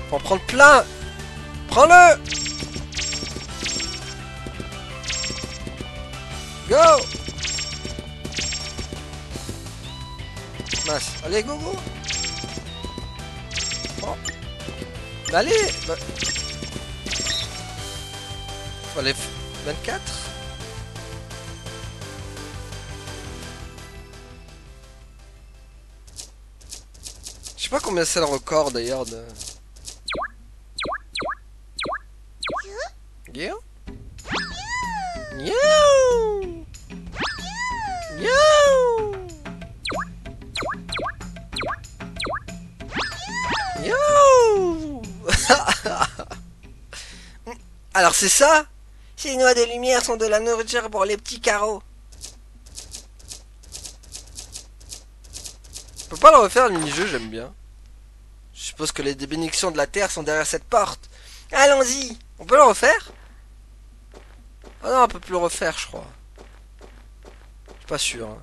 Faut en prendre plein. Prends-le. Go. Mince. Allez, go, go. Oh. Bah, allez. Bah. Faut aller 24. Je sais pas combien c'est le record d'ailleurs de... Yeah. Yeah. Yeah. Yo. Alors c'est ça? Ces noix de lumière sont de la nourriture pour les petits carreaux. On peut pas le refaire le mini-jeu, j'aime bien. Je suppose que les bénédictions de la terre sont derrière cette porte. Allons-y. On peut le refaire? Ah non, on peut plus le refaire, je crois. Je suis pas sûr. Hein.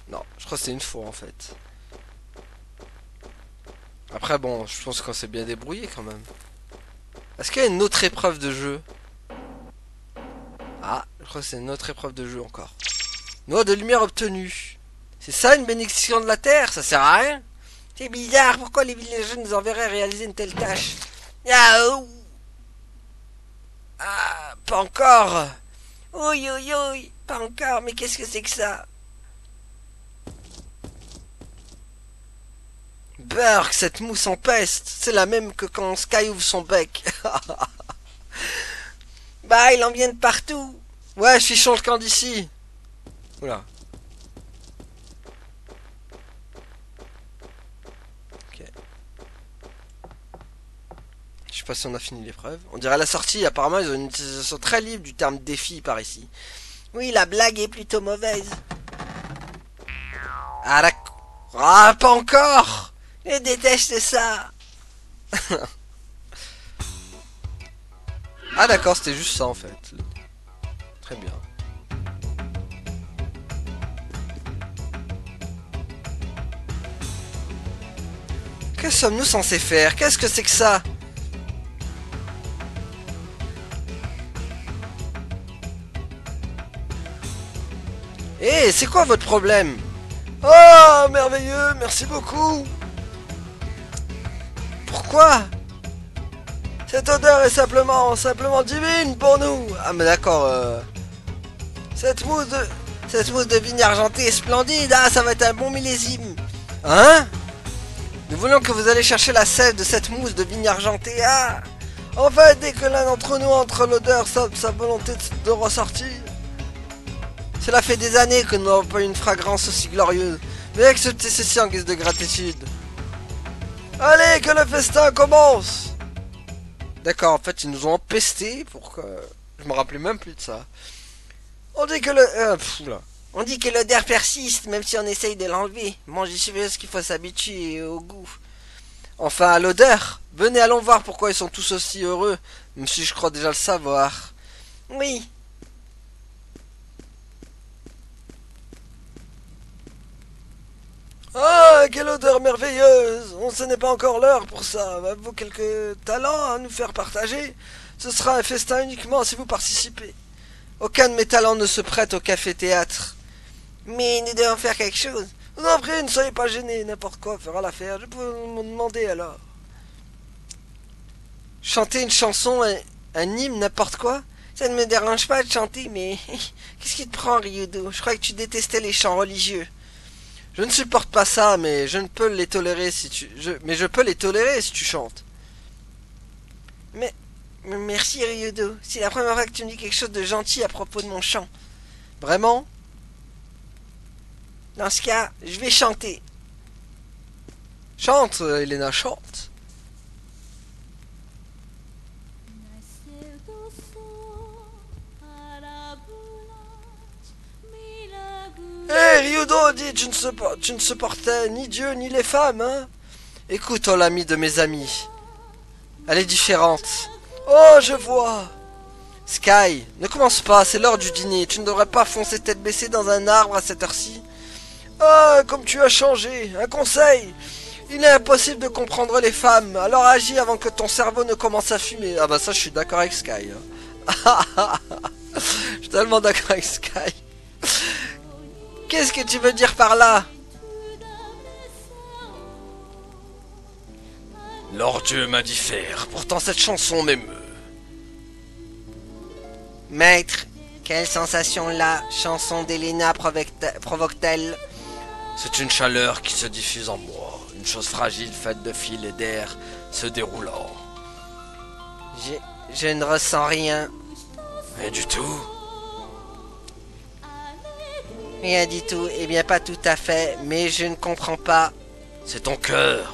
Non, je crois que c'est une fois en fait. Après bon, je pense qu'on s'est bien débrouillé quand même. Est-ce qu'il y a une autre épreuve de jeu? Ah, je crois que c'est une autre épreuve de jeu encore. Noix de lumière obtenue. C'est ça une bénédiction de la terre? Ça sert à rien. C'est bizarre, pourquoi les villageois nous enverraient réaliser une telle tâche? Ah, pas encore. Oui, oui, oui, pas encore, mais qu'est-ce que c'est que ça? Burk, cette mousse en peste, c'est la même que quand Sky ouvre son bec. Bah, il en vient de partout. Ouais, fichons le camp d'ici. Oula. Ok. Je sais pas si on a fini l'épreuve. On dirait la sortie, apparemment ils ont une utilisation très libre du terme défi par ici. Oui, la blague est plutôt mauvaise. Ah d'accord. Ah, pas encore. Je déteste ça. Ah d'accord, c'était juste ça en fait. Très bien. Que sommes-nous censés faire? Qu'est-ce que c'est que ça? Eh, c'est quoi votre problème? Oh, merveilleux, merci beaucoup. Pourquoi? Cette odeur est simplement divine pour nous. Ah mais d'accord, cette mousse de vigne argentée est splendide. Ah, ça va être un bon millésime. Hein? Nous voulons que vous allez chercher la sève de cette mousse de vigne argentée. Ah! En fait, dès que l'un d'entre nous entre l'odeur, sa volonté de ressortir. Cela fait des années que nous n'avons pas eu une fragrance aussi glorieuse. Mais acceptez ceci en guise de gratitude. Allez, que le festin commence! D'accord, en fait, ils nous ont empestés pour que... Je me rappelais même plus de ça. On dit que On dit que l'odeur persiste, même si on essaye de l'enlever. Bon, j'y suppose qu'il faut s'habituer au goût. Enfin, à l'odeur. Venez, allons voir pourquoi ils sont tous aussi heureux, même si je crois déjà le savoir. Oui. Ah, quelle odeur merveilleuse! Ce n'est pas encore l'heure pour ça. Avez-vous quelques talents à nous faire partager? Ce sera un festin uniquement si vous participez. Aucun de mes talents ne se prête au café-théâtre. Mais nous devons faire quelque chose. Vous en prie, ne soyez pas gênés, n'importe quoi fera l'affaire. Je peux me demander alors. Chanter une chanson, un hymne, n'importe quoi? Ça ne me dérange pas de chanter, mais qu'est-ce qui te prend, Ryudo? Je croyais que tu détestais les chants religieux. Je ne supporte pas ça, mais je ne peux les tolérer si tu... Mais je peux les tolérer si tu chantes. Mais merci, Ryudo. C'est la première fois que tu me dis quelque chose de gentil à propos de mon chant. Vraiment? Dans ce cas, je vais chanter. Chante, Elena, chante. Hé, Ryudo, dis, tu ne supportais ni Dieu ni les femmes, hein? Écoute, oh l'ami de mes amis. Elle est différente. Oh, je vois. Sky, ne commence pas, c'est l'heure du dîner. Tu ne devrais pas foncer tête baissée dans un arbre à cette heure-ci. Ah, comme tu as changé. Un conseil. Il est impossible de comprendre les femmes. Alors agis avant que ton cerveau ne commence à fumer. Ah bah ça, je suis d'accord avec Sky. Je suis tellement d'accord avec Sky. Qu'est-ce que tu veux dire par là? Lord Dieu m'indiffère, pourtant cette chanson m'émeut. Maître, quelle sensation la chanson d'Elena provoque-t-elle? C'est une chaleur qui se diffuse en moi, une chose fragile faite de fils et d'air se déroulant. Je ne ressens rien. Rien du tout. Rien du tout, eh bien pas tout à fait, mais je ne comprends pas. C'est ton cœur.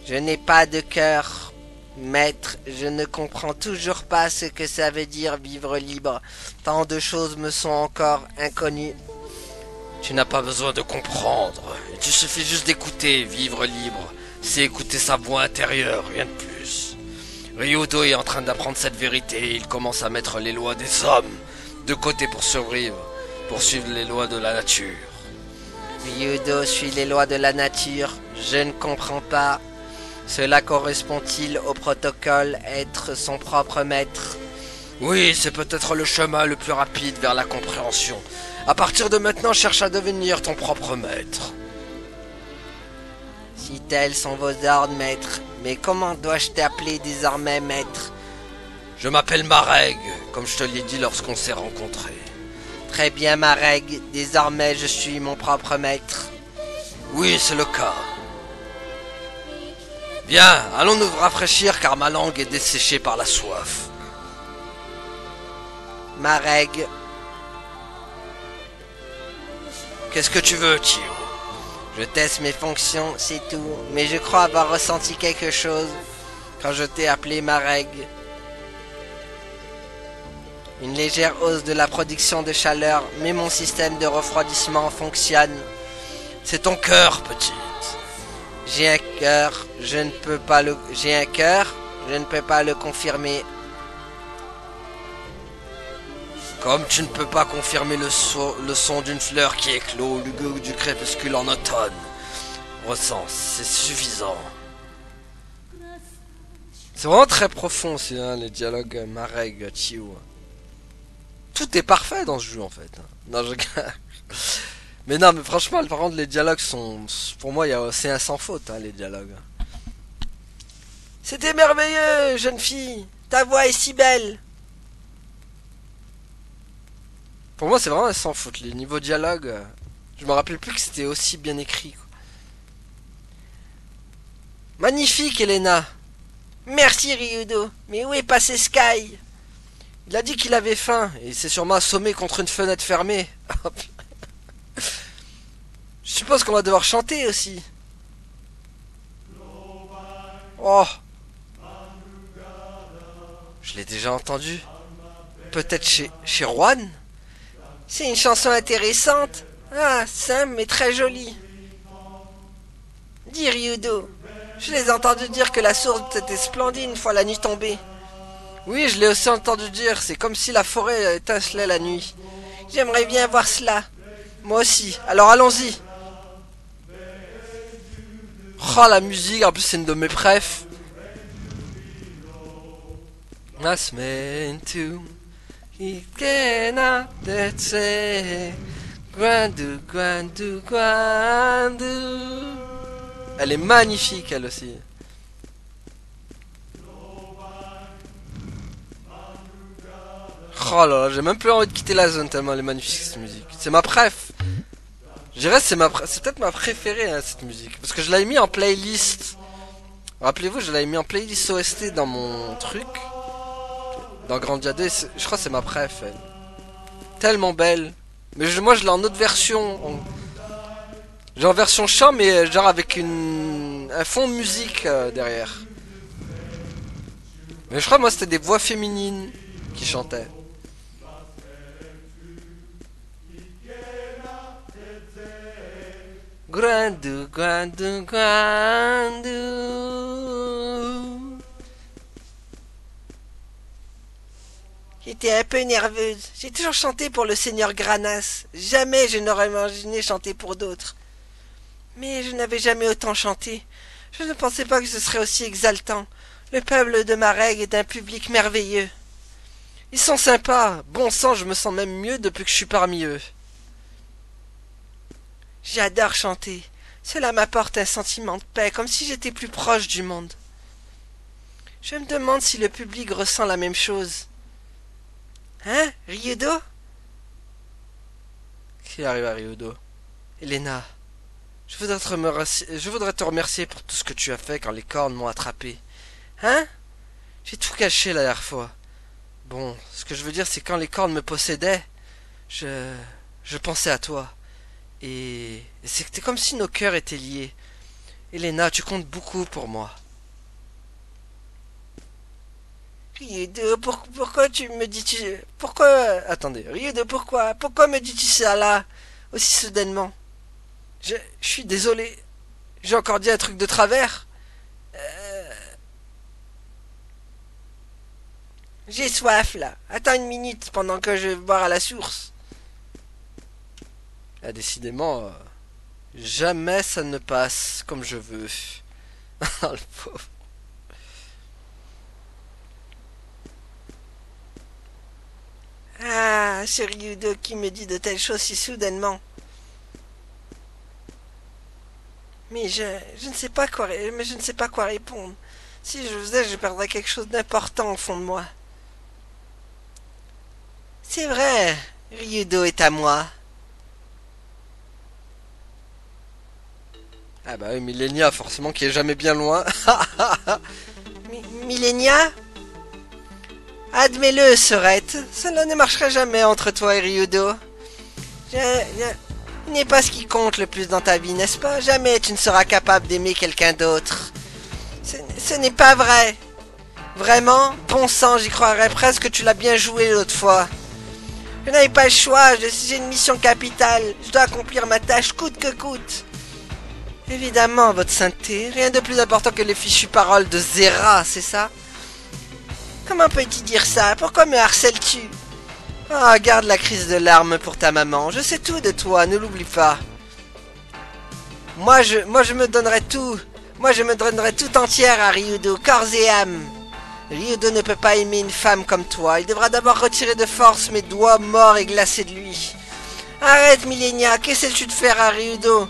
Je n'ai pas de cœur, maître, je ne comprends toujours pas ce que ça veut dire vivre libre. Tant de choses me sont encore inconnues. Tu n'as pas besoin de comprendre, il te suffit juste d'écouter, vivre libre. C'est écouter sa voix intérieure, rien de plus. Ryudo est en train d'apprendre cette vérité, il commence à mettre les lois des hommes de côté pour survivre, pour suivre les lois de la nature. Ryudo suit les lois de la nature, je ne comprends pas. Cela correspond-il au protocole être son propre maître? Oui, c'est peut-être le chemin le plus rapide vers la compréhension. À partir de maintenant, cherche à devenir ton propre maître. Si tels sont vos ordres, maître, mais comment dois-je t'appeler désormais, maître? Je m'appelle Mareg, comme je te l'ai dit lorsqu'on s'est rencontrés. Très bien, Mareg, désormais je suis mon propre maître. Oui, c'est le cas. Viens, allons nous rafraîchir car ma langue est desséchée par la soif. Mareg. Qu'est-ce que tu veux, Tio? Je teste mes fonctions, c'est tout. Mais je crois avoir ressenti quelque chose quand je t'ai appelé Mareg. Une légère hausse de la production de chaleur, mais mon système de refroidissement fonctionne. C'est ton cœur, petite. J'ai un cœur, je ne peux pas le... J'ai un cœur, je ne peux pas le confirmer. Comme tu ne peux pas confirmer le son d'une fleur qui éclot au lugubre du crépuscule en automne. Ressens, c'est suffisant. C'est vraiment très profond, les dialogues Mareg, Tio. Tout est parfait dans ce jeu, en fait. Non, je... Mais non, mais franchement, par contre, les dialogues sont... Pour moi, c'est un sans faute, hein, les dialogues. C'était merveilleux, jeune fille. Ta voix est si belle. Pour moi, c'est vraiment un sans faute. Les niveaux dialogue, je me rappelle plus que c'était aussi bien écrit, quoi. Magnifique, Elena. Merci, Ryudo. Mais où est passé Sky? Il a dit qu'il avait faim, et il s'est sûrement assommé contre une fenêtre fermée. Je suppose qu'on va devoir chanter aussi. Oh. Je l'ai déjà entendu. Peut-être chez Juan? C'est une chanson intéressante. Ah, simple mais très jolie. Dis Ryudo, je l'ai entendu dire que la source était splendide une fois la nuit tombée. Oui, je l'ai aussi entendu dire, c'est comme si la forêt étincelait la nuit. J'aimerais bien voir cela. Moi aussi, alors allons-y. Oh la musique, en plus c'est une de mes préf. That's meant to Ikena Tetse Gwandu Gwandu Gwandu. Elle est magnifique elle aussi. Oh là là, j'ai même plus envie de quitter la zone tellement elle est magnifique cette musique. C'est ma préf. Je dirais c'est c'est peut-être ma préférée hein, cette musique. Parce que je l'avais mis en playlist. Rappelez-vous, je l'avais mis en playlist OST dans mon truc. Dans Grandia 2, je crois que c'est ma préf elle. Tellement belle. Mais moi je l'ai en autre version. Genre version chant mais genre avec un fond de musique derrière. Mais je crois moi c'était des voix féminines qui chantaient. Grandu, grandu, grandu. J'étais un peu nerveuse. J'ai toujours chanté pour le seigneur Granas. Jamais je n'aurais imaginé chanter pour d'autres. Mais je n'avais jamais autant chanté. Je ne pensais pas que ce serait aussi exaltant. Le peuple de Mareg est un public merveilleux. Ils sont sympas. Bon sang, je me sens même mieux depuis que je suis parmi eux. J'adore chanter. Cela m'apporte un sentiment de paix, comme si j'étais plus proche du monde. Je me demande si le public ressent la même chose. Hein, Ryudo? Qui arrive à Ryudo? Elena, Je voudrais te remercier pour tout ce que tu as fait quand les cornes m'ont attrapé. hein? J'ai tout caché la dernière fois. Bon, ce que je veux dire, c'est quand les cornes me possédaient, je pensais à toi. Et c'était comme si nos cœurs étaient liés. Elena, tu comptes beaucoup pour moi. Ryudo, pourquoi tu me dis-tu... Pourquoi... Attendez, Ryudo, pourquoi? Pourquoi me dis-tu ça là, aussi soudainement? Je suis désolé. J'ai encore dit un truc de travers. J'ai soif là. Attends une minute pendant que je vais boire à la source. Ah, décidément, jamais ça ne passe comme je veux. Ah, le pauvre. Ah, c'est Ryudo qui me dit de telles choses si soudainement. Mais je ne sais pas quoi, mais je ne sais pas quoi répondre. Si je faisais, je perdrais quelque chose d'important au fond de moi. C'est vrai, Ryudo est à moi. Ah bah oui, Millenia, forcément, qui est jamais bien loin. Millenia? Admets-le, Sorette, cela ne marcherait jamais entre toi et Ryudo. Il n'est pas ce qui compte le plus dans ta vie, n'est-ce pas? Jamais tu ne seras capable d'aimer quelqu'un d'autre. Ce n'est pas vrai. Vraiment? Bon sang, j'y croirais presque que tu l'as bien joué l'autre fois. Je n'avais pas le choix, j'ai une mission capitale. Je dois accomplir ma tâche coûte que coûte. Évidemment, votre sainteté, rien de plus important que les fichues paroles de Zera, c'est ça? Comment peux-tu dire ça? Pourquoi me harcèles-tu? Ah, garde la crise de larmes pour ta maman. Je sais tout de toi, ne l'oublie pas. Moi, je me donnerai tout. Moi, je me donnerai tout entière à Ryudo, corps et âme. Ryudo ne peut pas aimer une femme comme toi. Il devra d'abord retirer de force mes doigts morts et glacés de lui. Arrête, Millenia, qu'essaies-tu de faire à Ryudo?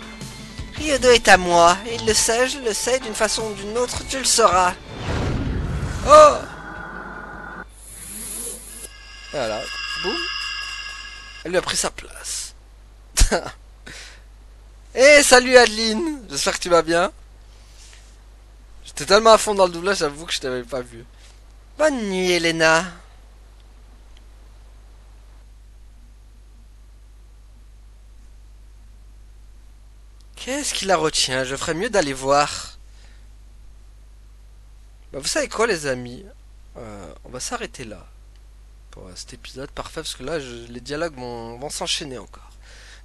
Ryudo est à moi. Il le sait, je le sais, d'une façon ou d'une autre, tu le sauras. Oh! Voilà, boum. Elle lui a pris sa place. Eh, salut Adeline. J'espère que tu vas bien. J'étais tellement à fond dans le doublage, j'avoue que je t'avais pas vu. Bonne nuit, Elena. Qu'est-ce qui la retient? Je ferais mieux d'aller voir. Bah, vous savez quoi, les amis? On va s'arrêter là. Pour cet épisode parfait, parce que là, les dialogues vont s'enchaîner encore.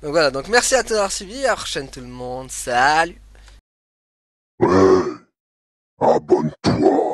Donc voilà, donc merci à tous d'avoir suivi. À la prochaine, tout le monde. Salut! Ouais, abonne-toi.